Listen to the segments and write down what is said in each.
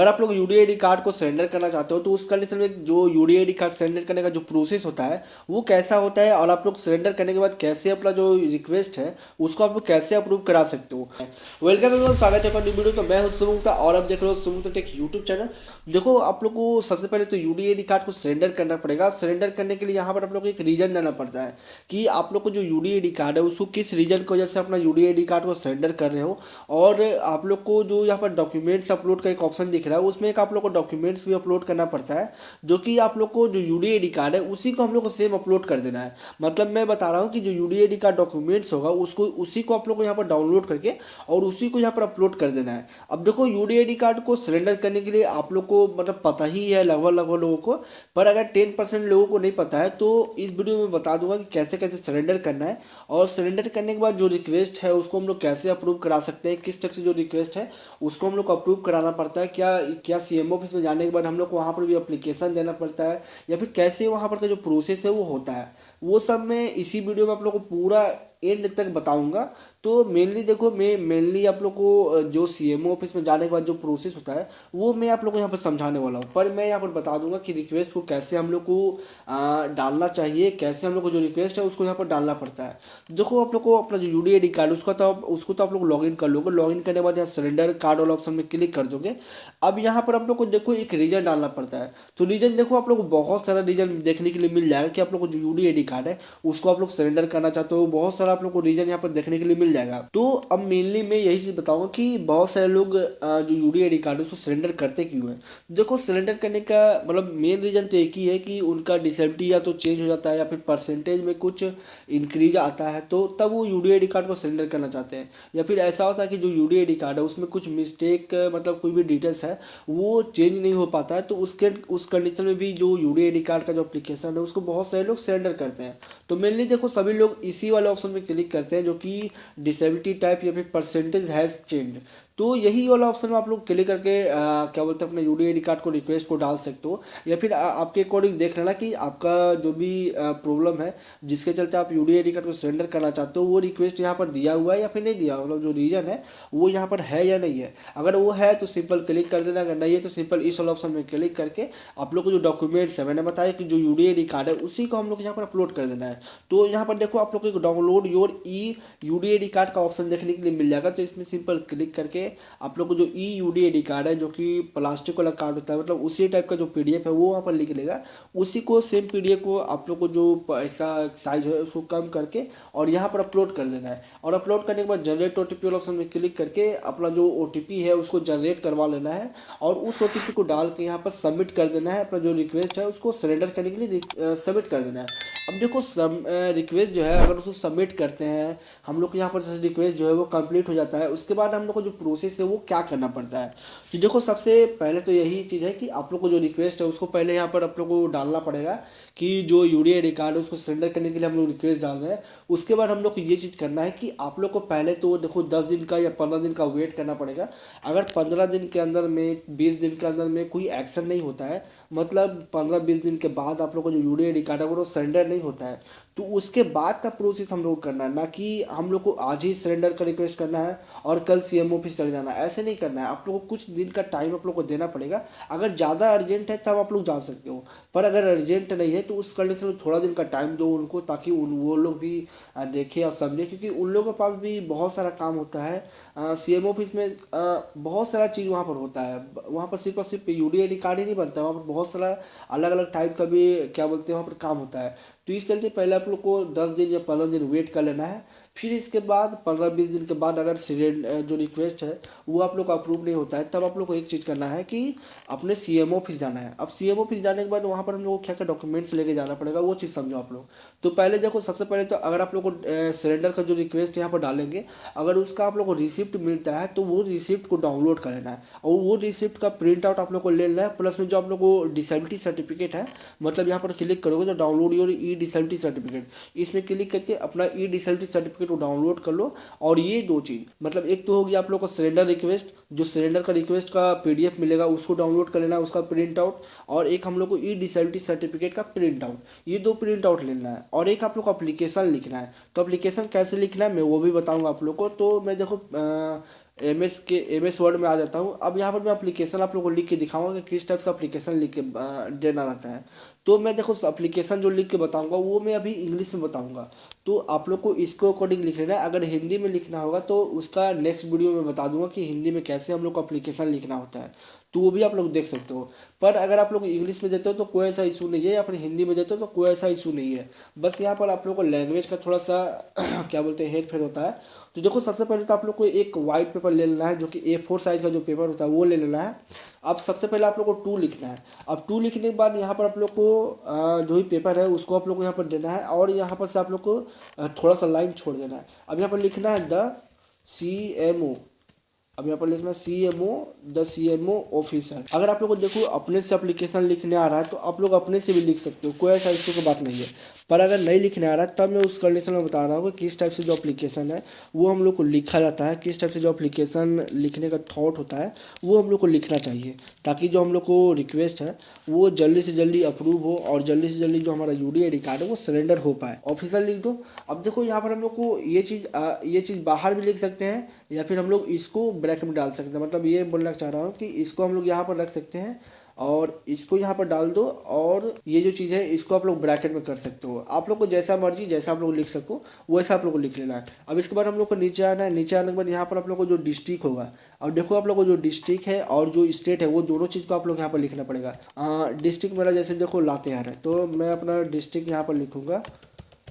अगर आप लोग यूडी आईडी कार्ड को सरेंडर करना चाहते हो तो उस कंडीशन में जो यूडी आईडी कार्ड सरेंडर करने का जो प्रोसेस होता है वो कैसा होता है, और आप लोग सरेंडर करने के बाद कैसे अपना जो रिक्वेस्ट है उसको आप लोग कैसे अप्रूव करा सकते हो। वेलकम एवरीवन, स्वागत है अपनी वीडियो। तो मैं हूं सुमुक्ता और आप देख रहे हो सुमुक्ता टेक यूट्यूब चैनल। देखो, आप लोग को सबसे पहले तो यूडी आईडी कार्ड को सरेंडर करना पड़ेगा। सरेंडर करने के लिए यहाँ पर आप लोग को एक रीजन देना पड़ता है कि आप लोग को जो यूडी आईडी कार्ड है उसको किस रीजन की वजह से अपना यूडी आईडी कार्ड को सरेंडर कर रहे हो। और आप लोग को जो यहाँ पर डॉक्यूमेंट्स अपलोड का एक ऑप्शन दिख रहा है उसमें एक आप लोग को डॉक्यूमेंट्स भी अपलोड करना पड़ता है, जो कि आप लोग को जो यूडी आईडी कार्ड है उसी को हम लोग को सेम अपलोड कर देना है। मतलब मैं बता रहा हूँ कि जो यूडी आईडी कार्ड डॉक्यूमेंट्स होगा उसको उसी को आप लोग को यहाँ पर डाउनलोड करके और उसी को यहाँ पर अपलोड कर देना है। अब देखो, यूडी आईडी कार्ड को सरेंडर करने के लिए आप लोग को मतलब पता ही है लगभग लगभग लोगों को, पर अगर 10% लोगों को नहीं पता है तो इस वीडियो में बता दूंगा कि कैसे कैसे सरेंडर करना है। और सरेंडर करने के बाद जो रिक्वेस्ट है उसको हम लोग कैसे अप्रूव करा सकते हैं, किस तरह से जो रिक्वेस्ट है उसको हम लोग को अप्रूव कराना पड़ता है, क्या क्या सीएमओ ऑफिस में जाने के बाद हम लोग को वहाँ पर भी अप्लीकेशन देना पड़ता है, या फिर कैसे वहाँ पर का जो प्रोसेस है वो होता है, वो सब मैं इसी वीडियो में आप लोग को पूरा एंड तक बताऊंगा। तो मेनली देखो, मैं मेनली आप लोग को जो सीएमओ ऑफिस में जाने के बाद जो प्रोसेस होता है वो मैं आप लोग को यहाँ पर समझाने वाला हूँ। पर मैं यहाँ पर बता दूंगा कि रिक्वेस्ट को कैसे हम लोग को डालना चाहिए, कैसे हम लोग को जो रिक्वेस्ट है उसको यहाँ पर डालना पड़ता है। देखो, आप लोग को अपना जो यूडी आईडी कार्ड उसको तो आप लोग लॉगिन कर लोगे। लॉगिन करने के बाद यहाँ सरेंडर कार्ड वाला ऑप्शन में क्लिक कर दोगे। अब यहाँ पर आप लोग को देखो एक रीजन डालना पड़ता है। तो रीजन देखो, आप लोग को बहुत सारा रीजन देखने के लिए मिल जाएगा कि आप लोग को जो यूडी आईडी कार्ड है उसको आप लोग सरेंडर करना चाहते हो। बहुत सारा आप लोग को रीजन यहाँ पर देखने के लिए मिल जाएगा। तो अब मेनली मैं यही चीज बताऊंगा कि बहुत सारे लोग जो यूडी आईडी कार्ड है उसको सरेंडर करते क्यों है। देखो, सरेंडर करने का मतलब मेन रीजन तो एक ही है कि उनका डिसेबिलिटी या तो चेंज हो जाता है या फिर परसेंटेज में कुछ इंक्रीज आता है, तो तब वो यूडी आईडी कार्ड को सरेंडर करना चाहते हैं। या फिर ऐसा होता है कि जो यूडी आईडी कार्ड है उसमें कुछ मिस्टेक मतलब कोई भी डिटेल्स है वो चेंज नहीं हो पाता है, तो उस कंडीशन में भी जो यूडी आईडी कार्ड का जो एप्लीकेशन है उसको बहुत सारे लोग सरेंडर करते हैं। तो मेनली देखो, सभी लोग इसी वाले ऑप्शन में क्लिक करते हैं जो कि डिसेबिलिटी टाइप या फिर परसेंटेज हैज चेंज। तो यही वाला ऑप्शन में आप लोग क्लिक करके क्या बोलते हैं अपने यूडी आईडी कार्ड को रिक्वेस्ट को डाल सकते हो। या फिर आपके अकॉर्डिंग देख लेना कि आपका जो भी प्रॉब्लम है जिसके चलते आप यूडी आईडी कार्ड को सरेंडर करना चाहते हो वो रिक्वेस्ट यहाँ पर दिया हुआ है या फिर नहीं दिया, मतलब जो रीजन है वो यहाँ पर है या नहीं है। अगर वो है तो सिंपल क्लिक कर देना, अगर नहीं है तो सिंपल इस वाला ऑप्शन में क्लिक करके आप लोग को जो डॉक्यूमेंट्स है, मैंने बताया कि जो यूडी आईडी कार्ड है उसी को हम लोग यहाँ पर अपलोड कर देना है। तो यहाँ पर देखो, आप लोग को download your e UD ID card का ऑप्शन देखने के लिए मिल जाएगा। तो इसमें सिंपल क्लिक करके आप लोग को जो ई यूडी आईडी कार्ड है जो कि प्लास्टिक वाला कार्ड होता है, मतलब उसी टाइप का जो पीडीएफ है वो वहाँ पर लिख लेगा। उसी को सेम पीडीएफ को आप लोग को जो इसका साइज है उसको कम करके और यहाँ पर अपलोड कर देना है। और अपलोड करने के बाद जनरेट ओटीपी वाला ऑप्शन में क्लिक करके अपना जो ओटीपी है उसको जनरेट करवा लेना है और उस ओटीपी को डाल के यहाँ पर सबमिट कर देना है। अपना जो रिक्वेस्ट है उसको सरेंडर करने के लिए सबमिट कर देना है। अब देखो, रिक्वेस्ट जो है अगर उसको सबमिट करते हैं हम लोग को, यहाँ पर रिक्वेस्ट जो है वो कंप्लीट हो जाता है। उसके बाद हम लोग को जो प्रोसेस है वो क्या करना पड़ता है। तो देखो, सबसे पहले तो यही चीज़ है कि आप लोग को जो रिक्वेस्ट है उसको पहले यहाँ पर आप लोग को डालना पड़ेगा कि जो यूडी आईडी कार्ड है उसको सरेंडर करने के लिए हम लोग रिक्वेस्ट डाल रहे हैं। उसके बाद हम लोग को ये चीज़ करना है कि आप लोग को पहले तो देखो 10 दिन का या 15 दिन का वेट करना पड़ेगा। अगर 15 दिन के अंदर में 20 दिन के अंदर में कोई एक्शन नहीं होता है, मतलब 15-20 दिन के बाद आप लोग को जो यूडी आईडी कार्ड है वो सरेंडर नहीं होता है, तो उसके बाद का प्रोसेस हम लोग करना है। ना कि हम लोग को आज ही सरेंडर का रिक्वेस्ट करना है और कल सीएमओ ऑफिस चले जाना है, ऐसे नहीं करना है। आप लोग को कुछ दिन का टाइम आप लोग को देना पड़ेगा। अगर ज़्यादा अर्जेंट है तब आप लोग जा सकते हो, पर अगर अर्जेंट नहीं है तो उस कंडीशन में थोड़ा दिन का टाइम दो उनको, ताकि वो लोग भी देखें और समझें, क्योंकि उन लोगों के पास भी बहुत सारा काम होता है। सीएमओ ऑफिस में बहुत सारा चीज़ वहाँ पर होता है। वहाँ पर सिर्फ और सिर्फ यूडी आईडी कार्ड ही नहीं बनता है, वहाँ पर बहुत सारा अलग अलग टाइप का भी क्या बोलते हैं वहाँ पर काम होता है। तो इस चलते पहले आप लोग को 10 दिन या 15 दिन वेट कर लेना है। फिर इसके बाद 15-20 दिन के बाद अगर जो रिक्वेस्ट है वो आप लोग का अप्रूव नहीं होता है, तब आप लोग को एक चीज़ करना है कि अपने सीएमओ ऑफिस जाना है। अब सीएमओ ऑफिस जाने के बाद वहाँ पर हम लोग को क्या क्या डॉक्यूमेंट्स लेके जाना पड़ेगा वो चीज़ समझो आप लोग। तो पहले देखो, सबसे पहले तो अगर आप लोग को सरेंडर का जो रिक्वेस्ट यहाँ पर डालेंगे, अगर उसका आप लोग को रिसिप्ट मिलता है तो वो रिसिप्ट को डाउनलोड कर लेना है और वो रिसिप्ट का प्रिंट आउट आप लोग को ले लेना है। प्लस में जो आप लोग को डिसेबिलिटी सर्टिफिकेट है, मतलब यहाँ पर क्लिक करोगे तो download your E disability certificate, इसमें क्लिक करके अपना ई डिसेबिलिटी सर्टिफिकेट को डाउनलोड कर लो। और ये दो चीज, मतलब एक तो होगी आप लोग को सरेंडर रिक्वेस्ट, जो सरेंडर का रिक्वेस्ट का पीडीएफ मिलेगा उसको डाउनलोड कर लेना है, उसका प्रिंट आउट, और एक हम लोग को ई डिसेबिलिटी सर्टिफिकेट का प्रिंट आउट, ये दो प्रिंट आउट लेना है। और एक आप लोग को अप्लीकेशन लिखना है। तो अप्लीकेशन कैसे लिखना है मैं वो भी बताऊंगा आप लोग को। तो मैं देखो एम एस वर्ड में आ जाता हूँ। अब यहाँ पर मैं एप्लीकेशन आप लोगों को लिख के दिखाऊंगा कि किस टाइप से एप्लीकेशन लिख के देना रहता है। तो मैं देखो एप्लीकेशन जो लिख के बताऊंगा वो मैं अभी इंग्लिश में बताऊंगा, तो आप लोग को इसको अकॉर्डिंग लिख लेना है। अगर हिंदी में लिखना होगा तो उसका नेक्स्ट वीडियो में बता दूंगा कि हिंदी में कैसे हम लोग को एप्लीकेशन लिखना होता है, तो वो भी आप लोग देख सकते हो। पर अगर आप लोग इंग्लिश में देते हो तो कोई ऐसा इशू नहीं है, या फिर हिंदी में देते हो तो कोई ऐसा इशू नहीं है। बस यहाँ पर आप लोग को लैंग्वेज का थोड़ा सा क्या बोलते हैं हेर फेर होता है। तो देखो सबसे पहले तो आप लोग को एक वाइट पेपर ले लेना है, जो कि A4 साइज का जो पेपर होता है वो ले लेना है। अब सबसे पहले आप लोग को 2 लिखना है। अब 2 लिखने के बाद यहाँ पर आप लोग को जो भी पेपर है उसको आप लोग को यहाँ पर देना है, और यहाँ पर से आप लोग को थोड़ा सा लाइन छोड़ देना है। अब यहाँ पर लिखना है द CMO। अब यहाँ पर लिखना CMO, द CMO ऑफिसर। अगर आप लोग को देखो अपने से एप्लीकेशन लिखने आ रहा है तो आप लोग अपने से भी लिख सकते हो, कोई ऐसा इशू की बात नहीं है। पर अगर नहीं लिखने आ रहा है तब मैं उस कंडीशन में बता रहा हूँ कि किस टाइप से जो एप्लीकेशन है वो हम लोग को लिखा जाता है, किस टाइप से जो एप्लीकेशन लिखने का थॉट होता है वो हम लोग को लिखना चाहिए, ताकि जो हम लोग को रिक्वेस्ट है वो जल्दी से जल्दी अप्रूव हो और जल्दी से जल्दी जो हमारा UDID कार्ड है वो सरेंडर हो पाए। ऑफिसर लिख दो। अब देखो यहाँ पर हम लोग को ये चीज़ बाहर भी लिख सकते हैं, या फिर हम लोग इसको ब्रैकेट में डाल सकते हैं। मतलब ये बोलना चाह रहा हूँ कि इसको हम लोग यहाँ पर रख सकते हैं और इसको यहाँ पर डाल दो, और ये जो चीज़ है इसको आप लोग ब्रैकेट में कर सकते हो। आप लोग को जैसा मर्जी जैसा आप लोग लिख सको वैसा आप लोग को लिख लेना है। अब इसके बाद हम लोग को नीचे आना है। नीचे आने के बाद यहाँ पर आप लोग को जो डिस्ट्रिक्ट होगा, और देखो आप लोग को जो डिस्ट्रिक्ट है और जो स्टेट है वो दोनों चीज़ को आप लोग यहाँ पर लिखना पड़ेगा। डिस्ट्रिक्ट मेरा जैसे देखो लातेहार है, तो मैं अपना डिस्ट्रिक्ट यहाँ पर लिखूंगा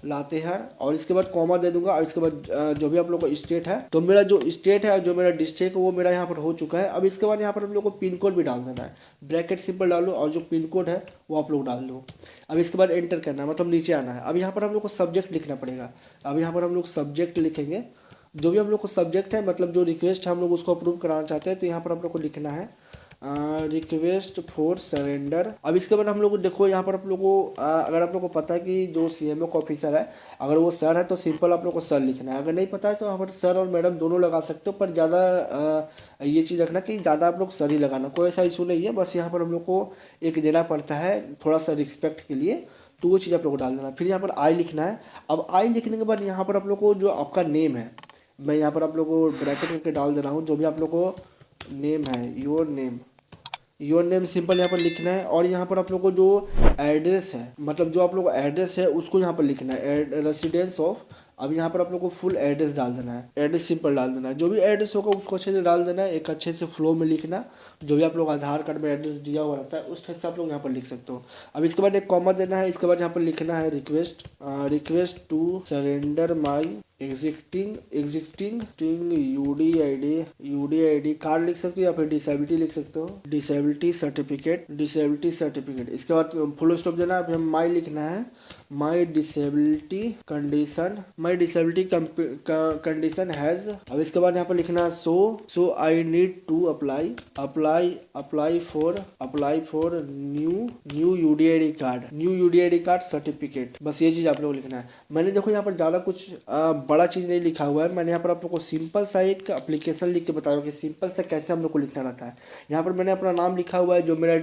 लातेहार, और इसके बाद कॉमा दे दूंगा। और इसके बाद जो भी आप लोग का स्टेट है, तो मेरा जो स्टेट है और जो मेरा डिस्ट्रिक्ट है वो मेरा यहाँ पर हो चुका है। अब इसके बाद यहाँ पर हम लोग को पिन कोड भी डाल देना है। ब्रैकेट सिंपल डालो और जो पिन कोड है वो आप लोग डाल दो। अब इसके बाद एंटर करना है, मतलब नीचे आना है। अब यहाँ पर हम लोग को सब्जेक्ट लिखना पड़ेगा। अब यहाँ पर हम लोग सब्जेक्ट लिखेंगे, जो भी हम लोग को सब्जेक्ट है, मतलब जो रिक्वेस्ट है हम लोग उसको अप्रूव कराना चाहते हैं, तो यहाँ पर हम लोग को लिखना है रिक्वेस्ट फॉर सरेंडर। अब इसके बाद हम लोग देखो यहाँ पर आप लोग को अगर आप लोग को पता है कि जो CMO का ऑफिसर है अगर वो सर है तो सिंपल आप लोग को सर लिखना है। अगर नहीं पता है तो यहाँ पर सर और मैडम दोनों लगा सकते हो, पर ज़्यादा ये चीज़ रखना कि ज़्यादा आप लोग सर ही लगाना, कोई ऐसा इशू नहीं है। बस यहाँ पर हम लोग को एक देना पड़ता है थोड़ा सा रिस्पेक्ट के लिए, तो वो चीज़ आप लोग को डाल देना। फिर यहाँ पर आई लिखना है। अब आई लिखने के बाद यहाँ पर आप लोग को जो आपका नेम है, मैं यहाँ पर आप लोग को ब्रैकेट करके डाल दे रहा हूँ। जो भी आप लोग को नेम है, योर नेम सिंपल यहाँ पर लिखना है। और यहाँ पर आप लोग को जो एड्रेस है, मतलब जो आप लोग को एड्रेस है उसको यहाँ पर लिखना है, रेसिडेंस ऑफ। अब यहाँ पर आप लोग को फुल एड्रेस डाल देना है, एड्रेस सिंपल डाल देना है। जो भी एड्रेस होगा उसको अच्छे से डाल देना है, एक अच्छे से फ्लो में लिखना। जो भी आप लोग आधार कार्ड में एड्रेस दिया हुआ रहता है उस टाइप से आप लोग यहाँ पर लिख सकते हो। अब इसके बाद एक कॉमा देना है। इसके बाद यहाँ पर लिखना है request to surrender my existing UDID card लिख सकते हो, या फिर डिसेबिलिटी लिख सकते हो, डिसेबिलिटी सर्टिफिकेट। इसके बाद फुल स्टॉप देना है। हम माई लिखना है, माई डिसेबिलिटी कंडीशन हैज। अब इसके बाद यहाँ पर लिखना है so I need to apply for new UDID card certificate. बस ये चीज आप लोग लिखना है। मैंने देखो यहाँ पर ज्यादा कुछ बड़ा चीज नहीं लिखा हुआ है। मैंने यहाँ पर आप लोग को सिंपल सा एक एप्लीकेशन लिख के बताया कि सिंपल से कैसे हम लोग को लिखना रहता है। यहाँ पर मैंने अपना नाम लिखा हुआ है, जो मेरा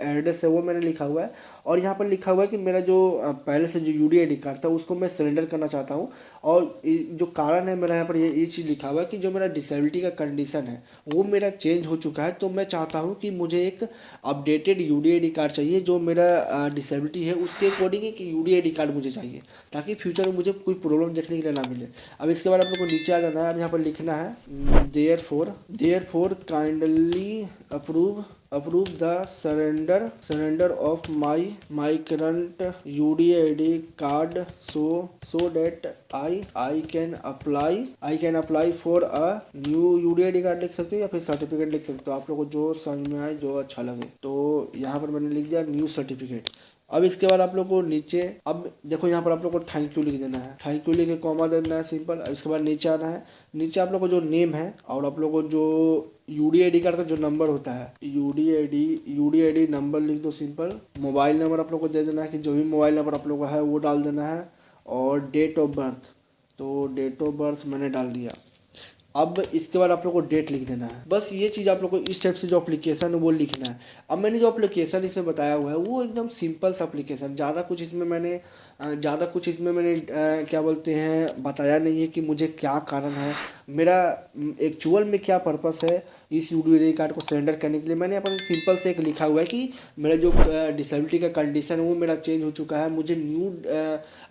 एड्रेस है वो मैंने लिखा हुआ है, और यहाँ पर लिखा हुआ है कि मेरा जो पहले से जो UDID कार्ड था उसको मैं सरेंडर करना चाहता हूँ। और जो कारण है मेरा यहाँ पर ये चीज़ लिखा हुआ है कि जो मेरा डिसेबिलिटी का कंडीशन है वो मेरा चेंज हो चुका है, तो मैं चाहता हूँ कि मुझे एक अपडेटेड UDID कार्ड चाहिए। जो मेरा डिसेबिलिटी है उसके अकॉर्डिंग एक UDID कार्ड मुझे चाहिए, ताकि फ्यूचर में मुझे कोई प्रॉब्लम देखने के लिए ना मिले। अब इसके बाद आप लोग को नीचे आ जाना है और यहाँ पर लिखना है therefore kindly approve the surrender of my current UDID card so that I can apply for a new UDID card लिख सकते हो, या फिर सर्टिफिकेट लिख सकते हो, आप लोगों को जो समझ में आए जो अच्छा लगे। तो यहाँ पर मैंने लिख दिया न्यू सर्टिफिकेट। अब इसके बाद आप लोग को नीचे, अब देखो यहाँ पर आप लोग को थैंक यू लिख देना है, थैंक यू लिख के कॉमा देना है सिंपल। अब इसके बाद नीचे आना है। नीचे आप लोग को जो नेम है और आप लोग को जो UDID कार्ड का जो नंबर होता है, UDID नंबर लिख दो सिंपल। मोबाइल नंबर आप लोग को दे देना है कि जो भी मोबाइल नंबर आप लोग का है वो डाल देना है। और डेट ऑफ बर्थ, तो डेट ऑफ बर्थ मैंने डाल दिया। अब इसके बाद आप लोग को डेट लिख देना है। बस ये चीज़ आप लोग को इस टाइप से जो एप्लीकेशन है वो लिखना है। अब मैंने जो एप्लीकेशन इसमें बताया हुआ है वो एकदम सिंपल सा एप्लीकेशन, ज़्यादा कुछ इसमें मैंने क्या बोलते हैं बताया नहीं है कि मुझे क्या कारण है, मेरा एक्चुअल में क्या पर्पस है इस यूडीआई कार्ड को सरेंडर करने के लिए। मैंने अपन सिंपल से एक लिखा हुआ है कि मेरा जो डिसेबिलिटी का कंडीशन है वो मेरा चेंज हो चुका है, मुझे न्यू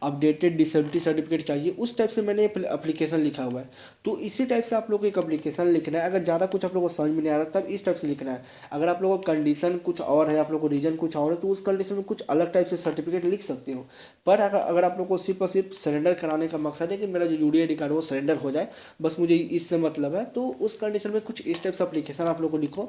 अपडेटेड डिसेबिलिटी सर्टिफिकेट चाहिए, उस टाइप से मैंने एप्लीकेशन लिखा हुआ है। तो इसी टाइप से आप लोग को एक एप्लीकेशन लिखना है। अगर ज़्यादा कुछ आप लोग को समझ में नहीं आ रहा तब इस टाइप से लिखना है। अगर आप लोगों को कंडीशन कुछ और है, आप लोग को रीजन कुछ और है, तो उस कंडीशन में कुछ अलग टाइप से सर्टिफिकेट लिख सकते हो। पर अगर आप लोग को सिर्फ और सिर्फ सरेंडर कराने का मकसद है कि मेरा जो यूडीआई कार्ड वो सरेंडर हो जाए, बस मुझे इससे मतलब है, तो उस कंडीशन में कुछ इस टाइप से एप्लीकेशन आप लोग को लिखो।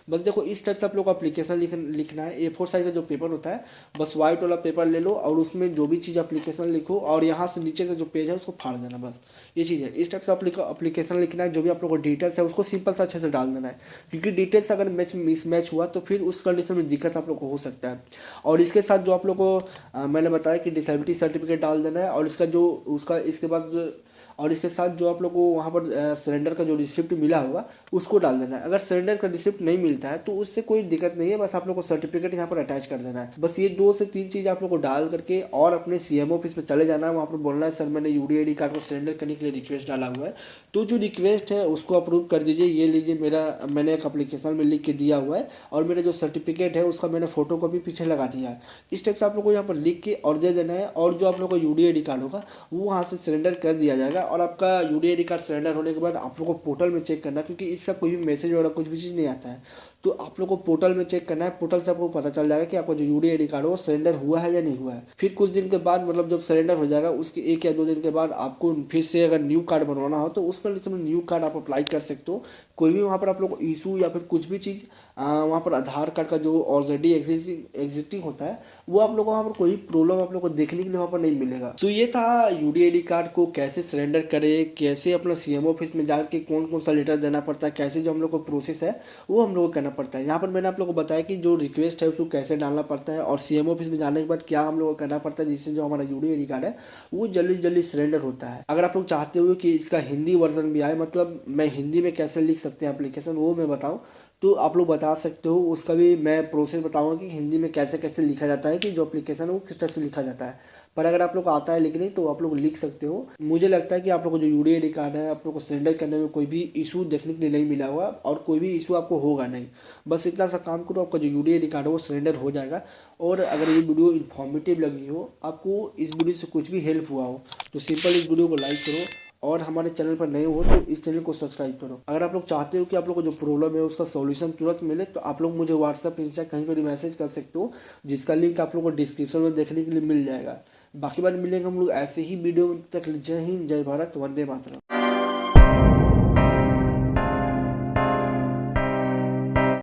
बस देखो इस टाइप से आप लोग को एप्लीकेशन लिखना है। A4 साइज का जो पेपर होता है, बस व्हाइट वाला पेपर ले लो और उसमें जो भी चीज़ एप्लीकेशन लिखो और यहाँ से नीचे से जो पेज है उसको फाड़ देना, बस ये चीज़ है। इस टाइप से एप्लीकेशन लिखना है। जो भी आप लोग को डिटेल्स है उसको सिंपल से अच्छे से डाल देना है, क्योंकि डिटेल्स अगर मिसमैच हुआ तो फिर उस कंडीशन में दिक्कत आप लोग को हो सकता है। और इसके साथ जो आप लोग को मैंने बताया कि डिसेबिलिटी सर्टिफिकेट डाल देना है, और इसका जो उसका इसके बाद और इसके साथ जो आप लोग को वहाँ पर सरेंडर का जो रिसिप्ट मिला होगा उसको डाल देना है। अगर सरेंडर का रिसिप्ट नहीं मिलता है तो उससे कोई दिक्कत नहीं है, बस आप लोग को सर्टिफिकेट यहाँ पर अटैच कर देना है। बस ये 2 से 3 चीज़ आप लोग को डाल करके और अपने सीएमओ ऑफिस में चले जाना है। वहाँ पर बोलना है सर मैंने यूडीआई कार्ड को सरेंडर करने के लिए रिक्वेस्ट डाला हुआ है, तो जो रिक्वेस्ट है उसको अप्रूव कर दीजिए। ये लीजिए मैंने एक एप्लीकेशन में लिख के दिया हुआ है, और मेरा जो सर्टिफिकेट है उसका मैंने फोटो कॉपी पीछे लगा दिया है। इस टाइप से आप लोग को यहाँ पर लिख के और दे देना है, और जो आप लोग को यूडीआई कार्ड होगा वो वहाँ से सरेंडर कर दिया जाएगा। और आपका यूडीआई कार्ड सरेंडर होने के बाद आप लोग को पोर्टल में चेक करना है, क्योंकि इसका कोई भी मैसेज वगैरह कुछ भी चीज़ नहीं आता है, तो आप लोग को पोर्टल में चेक करना है। पोर्टल से आपको पता चल जाएगा कि आपका जो यूडीआई कार्ड है वो सरेंडर हुआ है या नहीं हुआ है। फिर कुछ दिन के बाद, मतलब जब सरेंडर हो जाएगा उसके 1 या 2 दिन के बाद आपको फिर से अगर न्यू कार्ड बनवाना हो तो उस कंडीशन में न्यू कार्ड आप अप्लाई कर सकते हो। कोई भी वहाँ पर आप लोग को इशू या फिर कुछ भी चीज़ वहाँ पर आधार कार्ड का जो ऑलरेडी एग्जिस्टिंग होता है वो आप लोग को वहाँ पर कोई प्रॉब्लम आप लोग को देखने के लिए वहाँ पर नहीं मिलेगा। तो ये था यूडीआई कार्ड को कैसे सरेंडर करें, कैसे अपना सीएमओ ऑफिस में जाकर कौन कौन सा लेटर देना पड़ता है, कैसे जो हम लोग को प्रोसेस है वो हम लोग को करना पड़ता है। यहाँ पर मैंने आप लोग को बताया कि जो रिक्वेस्ट है उसको कैसे डालना पड़ता है, और सीएमओ ऑफिस में जाने के बाद क्या हम लोग को करना पड़ता है, जिससे जो हमारा यूडीआई कार्ड है वो जल्दी जल्दी सरेंडर होता है। अगर आप लोग चाहते हो कि इसका हिंदी वर्जन भी आए, मतलब मैं हिंदी में कैसे लिख सकते हैं एप्लीकेशन वो मैं बताऊं, तो आप लोग बता सकते हो। उसका भी मैं प्रोसेस बताऊंगा कि हिंदी में कैसे कैसे लिखा जाता है, कि जो एप्लीकेशन है वो किस तरह से लिखा जाता है। पर अगर आप लोग को आता है लिखने तो आप लोग लिख सकते हो। मुझे लगता है कि आप लोग को जो यूडीआई कार्ड है आप लोग को सरेंडर करने में कोई भी इशू देखने के लिए नहीं मिला हुआ, और कोई भी इशू आपको होगा नहीं। बस इतना सा काम करो, आपका जो यूडीआई कार्ड है वो सरेंडर हो जाएगा। और अगर ये वीडियो इन्फॉर्मेटिव लगी हो, आपको इस वीडियो से कुछ भी हेल्प हुआ हो, तो सिंपल इस वीडियो को लाइक करो, और हमारे चैनल पर नए हो तो इस चैनल को सब्सक्राइब करो। अगर आप लोग चाहते हो कि आप लोग को जो प्रॉब्लम है उसका सॉल्यूशन तुरंत मिले, तो आप लोग मुझे व्हाट्सएप, इंस्टा कहीं पर भी मैसेज कर सकते हो, जिसका लिंक आप लोग को डिस्क्रिप्शन में देखने के लिए मिल जाएगा। बाकी बार मिलेंगे हम लोग ऐसे ही वीडियो तक। जय हिंद, जय भारत, वंदे मातरम।